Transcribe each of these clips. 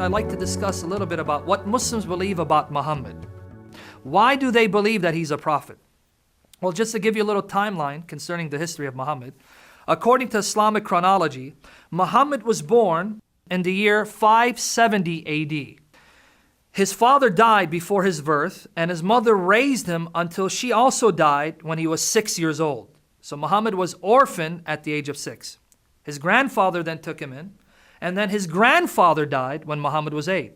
I'd like to discuss a little bit about what Muslims believe about Muhammad. Why do they believe that he's a prophet? Well, just to give you a little timeline concerning the history of Muhammad, according to Islamic chronology, Muhammad was born in the year 570 AD. His father died before his birth, and his mother raised him until she also died when he was 6 years old. So Muhammad was orphaned at the age of 6. His grandfather then took him in, and then his grandfather died when Muhammad was 8.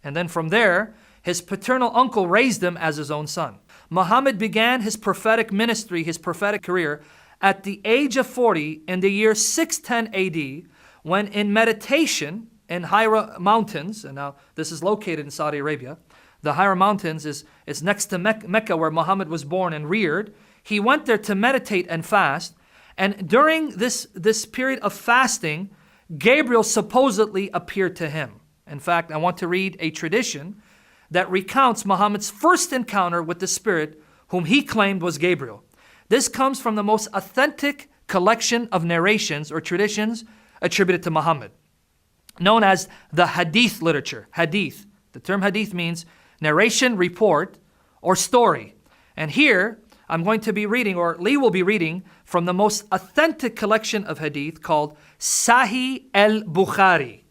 And then from there, his paternal uncle raised him as his own son. Muhammad began his prophetic ministry, his prophetic career, at the age of 40 in the year 610 AD, when in meditation in Hira Mountains, and now this is located in Saudi Arabia. The Hira Mountains is next to Mecca, where Muhammad was born and reared. He went there to meditate and fast. And during this period of fasting, Gabriel supposedly appeared to him. In fact, I want to read a tradition that recounts Muhammad's first encounter with the Spirit, whom he claimed was Gabriel. This comes from the most authentic collection of narrations or traditions attributed to Muhammad, known as the Hadith literature. Hadith. The term Hadith means narration, report, or story. And here, I'm going to be reading, or Lee will be reading, from the most authentic collection of Hadith called Sahih al-Bukhari.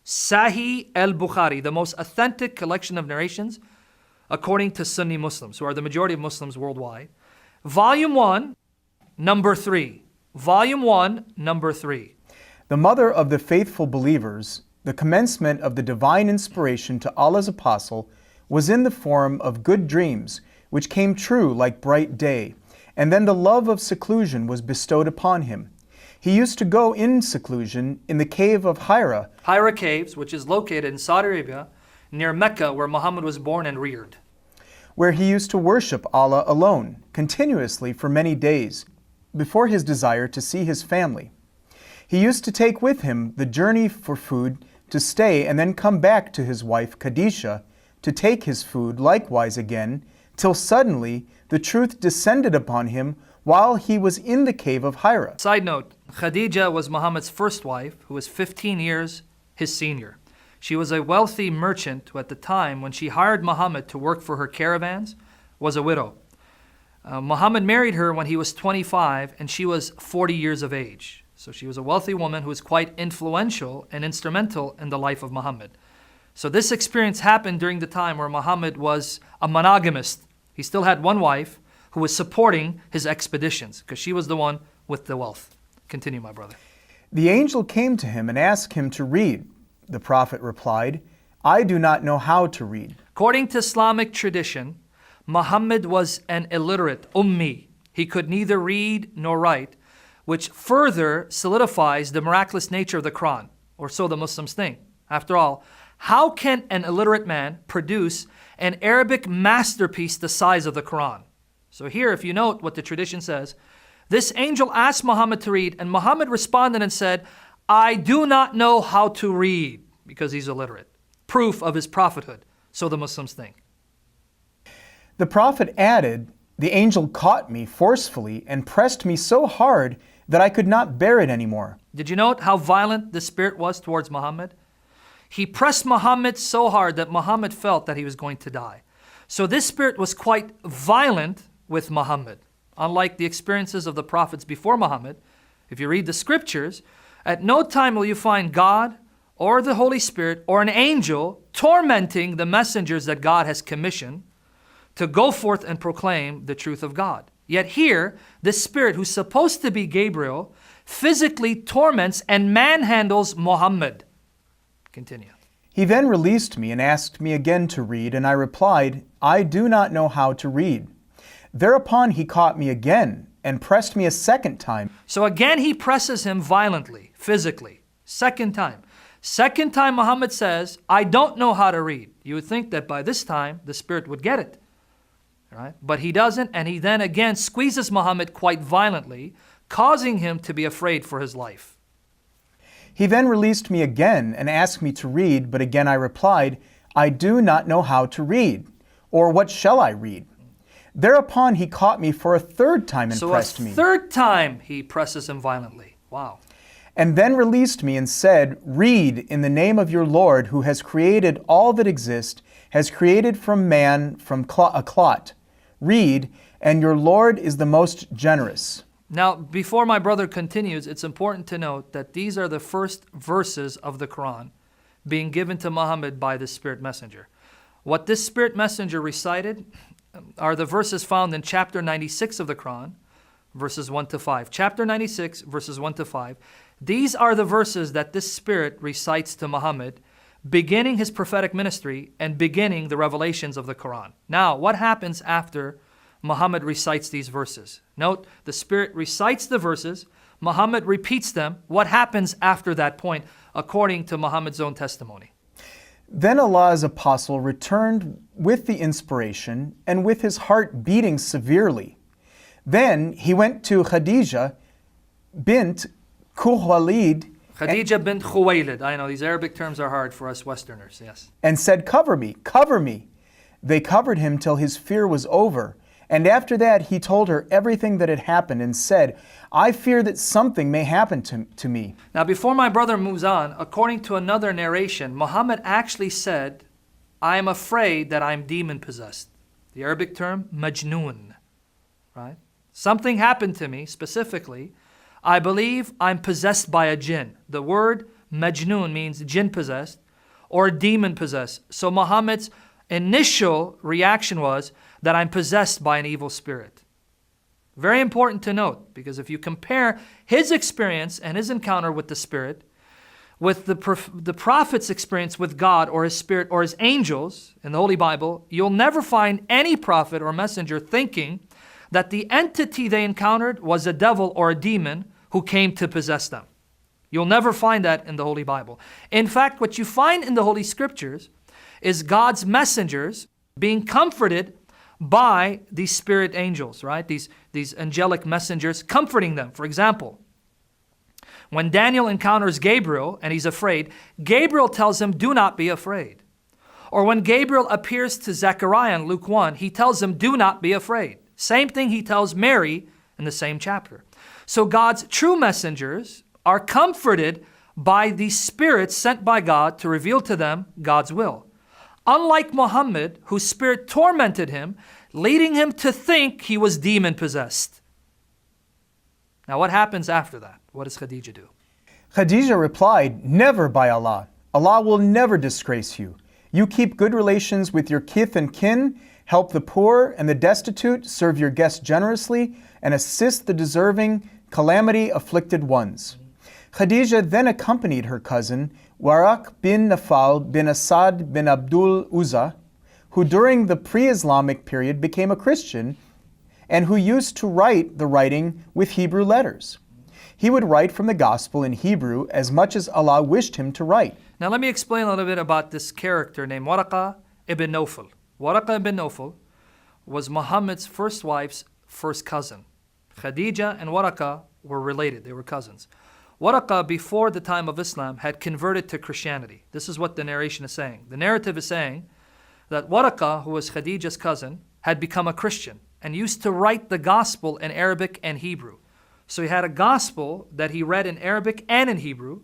Sahih al-Bukhari, the most authentic collection of narrations according to Sunni Muslims, who are the majority of Muslims worldwide. Volume 1, number 3. Volume 1, number 3. The mother of the faithful believers, the commencement of the divine inspiration to Allah's apostle, was in the form of good dreams, which came true like bright day, and then the love of seclusion was bestowed upon him. He used to go in seclusion in the cave of Hira. Hira Caves, which is located in Saudi Arabia, near Mecca, where Muhammad was born and reared, where he used to worship Allah alone, continuously for many days, before his desire to see his family. He used to take with him the journey for food to stay and then come back to his wife Khadijah to take his food likewise again, till suddenly the truth descended upon him while he was in the cave of Hira. Side note, Khadijah was Muhammad's first wife, who was 15 years his senior. She was a wealthy merchant who at the time when she hired Muhammad to work for her caravans was a widow. Muhammad married her when he was 25 and she was 40 years of age. So she was a wealthy woman who was quite influential and instrumental in the life of Muhammad. So this experience happened during the time where Muhammad was a monogamist. He still had one wife who was supporting his expeditions because she was the one with the wealth. Continue, my brother. The angel came to him and asked him to read. The prophet replied, I do not know how to read. According to Islamic tradition, Muhammad was an illiterate, ummi. He could neither read nor write, which further solidifies the miraculous nature of the Quran, or so the Muslims think. After all, how can an illiterate man produce an Arabic masterpiece the size of the Quran? So here, if you note what the tradition says, this angel asked Muhammad to read, and Muhammad responded and said, I do not know how to read, because he's illiterate. Proof of his prophethood, so the Muslims think. The prophet added, the angel caught me forcefully and pressed me so hard that I could not bear it anymore. Did you note how violent the spirit was towards Muhammad? He pressed Muhammad so hard that Muhammad felt that he was going to die. So this spirit was quite violent with Muhammad. Unlike the experiences of the prophets before Muhammad, if you read the scriptures, at no time will you find God or the Holy Spirit or an angel tormenting the messengers that God has commissioned to go forth and proclaim the truth of God. Yet here, this spirit who's supposed to be Gabriel physically torments and manhandles Muhammad. Continue. He then released me and asked me again to read, and I replied, I do not know how to read. Thereupon he caught me again and pressed me a second time. So again he presses him violently, physically. Second time. Second time Muhammad says, I don't know how to read. You would think that by this time the spirit would get it. Right? But he doesn't, and he then again squeezes Muhammad quite violently, causing him to be afraid for his life. He then released me again and asked me to read, but again I replied, I do not know how to read, or what shall I read? Thereupon he caught me for a third time and pressed me. So a third time he presses him violently. Wow. And then released me and said, Read in the name of your Lord, who has created all that exists, has created from man from a clot. Read, and your Lord is the most generous. Now, before my brother continues, it's important to note that these are the first verses of the Quran being given to Muhammad by the Spirit Messenger. What this Spirit Messenger recited are the verses found in chapter 96 of the Quran, verses 1 to 5. Chapter 96, verses 1 to 5. These are the verses that this Spirit recites to Muhammad, beginning his prophetic ministry and beginning the revelations of the Quran. Now, what happens after Muhammad recites these verses? Note, the Spirit recites the verses, Muhammad repeats them. What happens after that point, according to Muhammad's own testimony? Then Allah's apostle returned with the inspiration and with his heart beating severely. Then he went to Khadija bint Khuwailid. Khadija bint Khuwailid. I know these Arabic terms are hard for us Westerners, yes. And said, Cover me, cover me. They covered him till his fear was over. And after that he told her everything that had happened and said, I fear that something may happen to me. Now before my brother moves on, according to another narration, Muhammad actually said, I am afraid that I'm demon possessed. The Arabic term, majnoon, right? Something happened to me specifically. I believe I'm possessed by a jinn. The word majnoon means jinn possessed or demon possessed. So Muhammad's initial reaction was that I'm possessed by an evil spirit. Very important to note, because if you compare his experience and his encounter with the Spirit with the prophet's experience with God or his Spirit or his angels in the Holy Bible, you'll never find any prophet or messenger thinking that the entity they encountered was a devil or a demon who came to possess them. You'll never find that in the Holy Bible. In fact, what you find in the Holy Scriptures is God's messengers being comforted by these spirit angels, right? These angelic messengers comforting them. For example, when Daniel encounters Gabriel and he's afraid, Gabriel tells him, do not be afraid. Or when Gabriel appears to Zechariah in Luke 1, he tells him, do not be afraid. Same thing he tells Mary in the same chapter. So God's true messengers are comforted by these spirits sent by God to reveal to them God's will. Unlike Muhammad, whose spirit tormented him, leading him to think he was demon-possessed. Now what happens after that? What does Khadija do? Khadija replied, Never, by Allah. Allah will never disgrace you. You keep good relations with your kith and kin, help the poor and the destitute, serve your guests generously, and assist the deserving, calamity-afflicted ones. Khadija then accompanied her cousin, Waraq bin Nafal bin Asad bin Abdul Uzza, who during the pre-Islamic period became a Christian and who used to write the writing with Hebrew letters. He would write from the gospel in Hebrew as much as Allah wished him to write. Now let me explain a little bit about this character named Waraqah ibn Nawfal. Waraqah ibn Nawfal was Muhammad's first wife's first cousin. Khadija and Waraqah were related, they were cousins. Waraqah, before the time of Islam, had converted to Christianity. This is what the narration is saying. The narrative is saying that Waraqah, who was Khadija's cousin, had become a Christian and used to write the gospel in Arabic and Hebrew. So he had a gospel that he read in Arabic and in Hebrew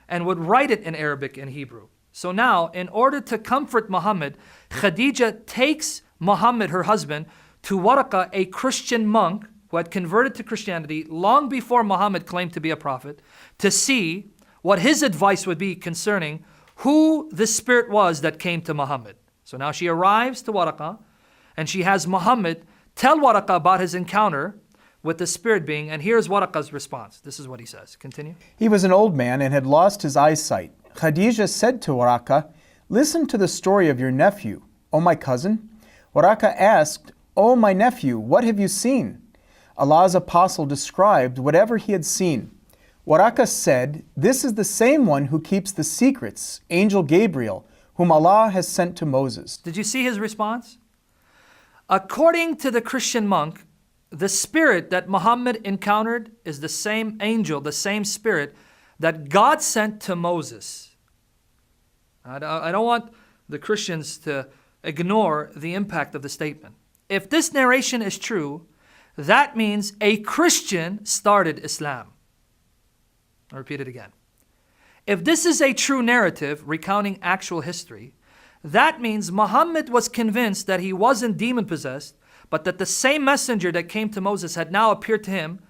and would write it in Arabic and Hebrew. So now, in order to comfort Muhammad, Khadija takes Muhammad, her husband, to Waraqah, a Christian monk who had converted to Christianity long before Muhammad claimed to be a prophet, to see what his advice would be concerning who the spirit was that came to Muhammad. So now she arrives to Waraqah, and she has Muhammad tell Waraqah about his encounter with the spirit being, and here's Waraqah's response. This is what he says. Continue. He was an old man and had lost his eyesight. Khadija said to Waraqah, Listen to the story of your nephew, O my cousin. Waraqah asked, O my nephew, what have you seen? Allah's apostle described whatever he had seen. Waraqah said, This is the same one who keeps the secrets, Angel Gabriel, whom Allah has sent to Moses. Did you see his response? According to the Christian monk, the spirit that Muhammad encountered is the same angel, the same spirit that God sent to Moses. I don't want the Christians to ignore the impact of the statement. If this narration is true, that means a Christian started Islam. I'll repeat it again. If this is a true narrative recounting actual history, that means Muhammad was convinced that he wasn't demon-possessed, but that the same messenger that came to Moses had now appeared to him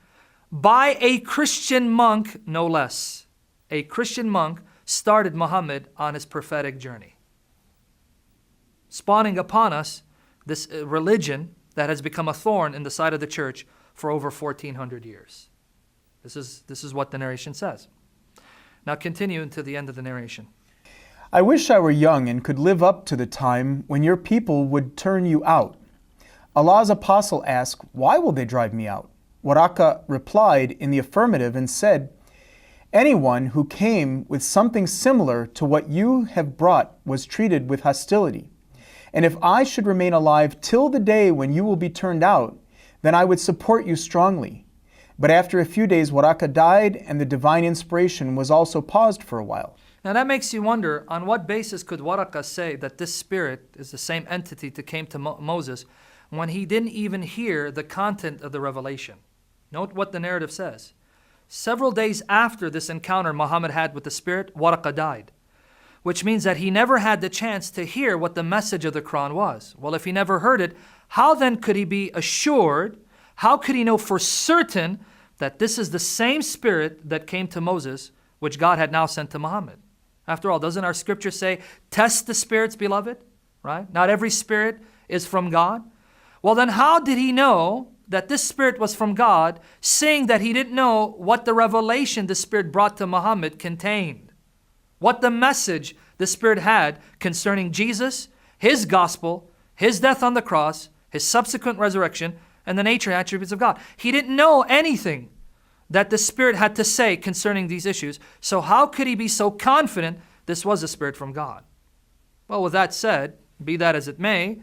by a Christian monk, no less. A Christian monk started Muhammad on his prophetic journey, spawning upon us this religion that has become a thorn in the side of the church for over 1,400 years. This is what the narration says. Now continue into the end of the narration. I wish I were young and could live up to the time when your people would turn you out. Allah's apostle asked, "Why will they drive me out?" Waraka replied in the affirmative and said, "Anyone who came with something similar to what you have brought was treated with hostility. And if I should remain alive till the day when you will be turned out, then I would support you strongly." But after a few days, Waraka died, and the divine inspiration was also paused for a while. Now that makes you wonder, on what basis could Waraka say that this spirit is the same entity that came to Moses when he didn't even hear the content of the revelation? Note what the narrative says. Several days after this encounter Muhammad had with the spirit, Waraka died, which means that he never had the chance to hear what the message of the Quran was. Well, if he never heard it, how then could he be assured, how could he know for certain that this is the same spirit that came to Moses, which God had now sent to Muhammad? After all, doesn't our scripture say, test the spirits, beloved? Right? Not every spirit is from God. Well, then how did he know that this spirit was from God, seeing that he didn't know what the revelation the spirit brought to Muhammad contained? What the message the spirit had concerning Jesus, his gospel, his death on the cross, his subsequent resurrection, and the nature and attributes of God. He didn't know anything that the Spirit had to say concerning these issues. So how could he be so confident this was a spirit from God? Well, with that said, be that as it may,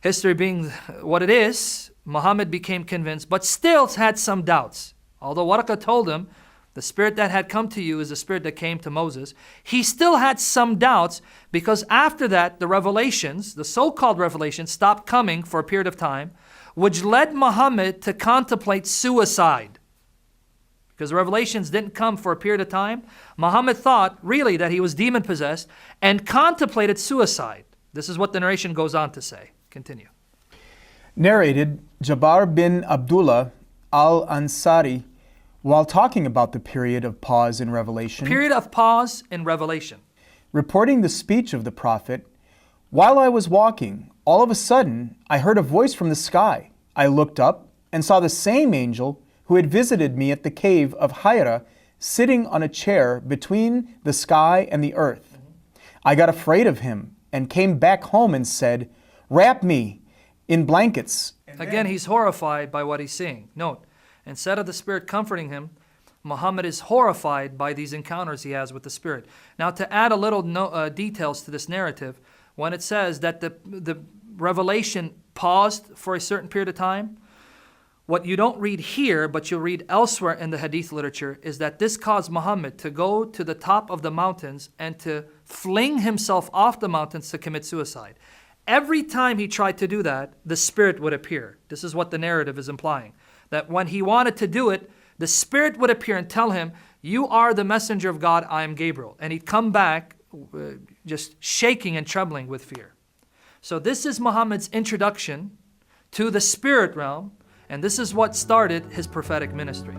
history being what it is, Muhammad became convinced, but still had some doubts. Although Waraka told him, the spirit that had come to you is the spirit that came to Moses, he still had some doubts, because after that, the revelations, the so-called revelations, stopped coming for a period of time, which led Muhammad to contemplate suicide. Because the revelations didn't come for a period of time, Muhammad thought really that he was demon-possessed and contemplated suicide. This is what the narration goes on to say. Continue. Narrated Jabir bin Abdullah al-Ansari, while talking about the period of pause in Revelation, Period of pause in Revelation. reporting the speech of the prophet, "While I was walking, all of a sudden I heard a voice from the sky. I looked up and saw the same angel who had visited me at the cave of Hira sitting on a chair between the sky and the earth. I got afraid of him and came back home and said, 'Wrap me in blankets.'" Again, he's horrified by what he's seeing. Note, instead of the Spirit comforting him, Muhammad is horrified by these encounters he has with the Spirit. Now, to add a little details to this narrative, when it says that the revelation paused for a certain period of time, what you don't read here, but you'll read elsewhere in the hadith literature, is that this caused Muhammad to go to the top of the mountains and to fling himself off the mountains to commit suicide. Every time he tried to do that, the Spirit would appear. This is what the narrative is implying. That when he wanted to do it, the Spirit would appear and tell him, "You are the messenger of God, I am Gabriel." And he'd come back just shaking and trembling with fear. So this is Muhammad's introduction to the spirit realm, and this is what started his prophetic ministry.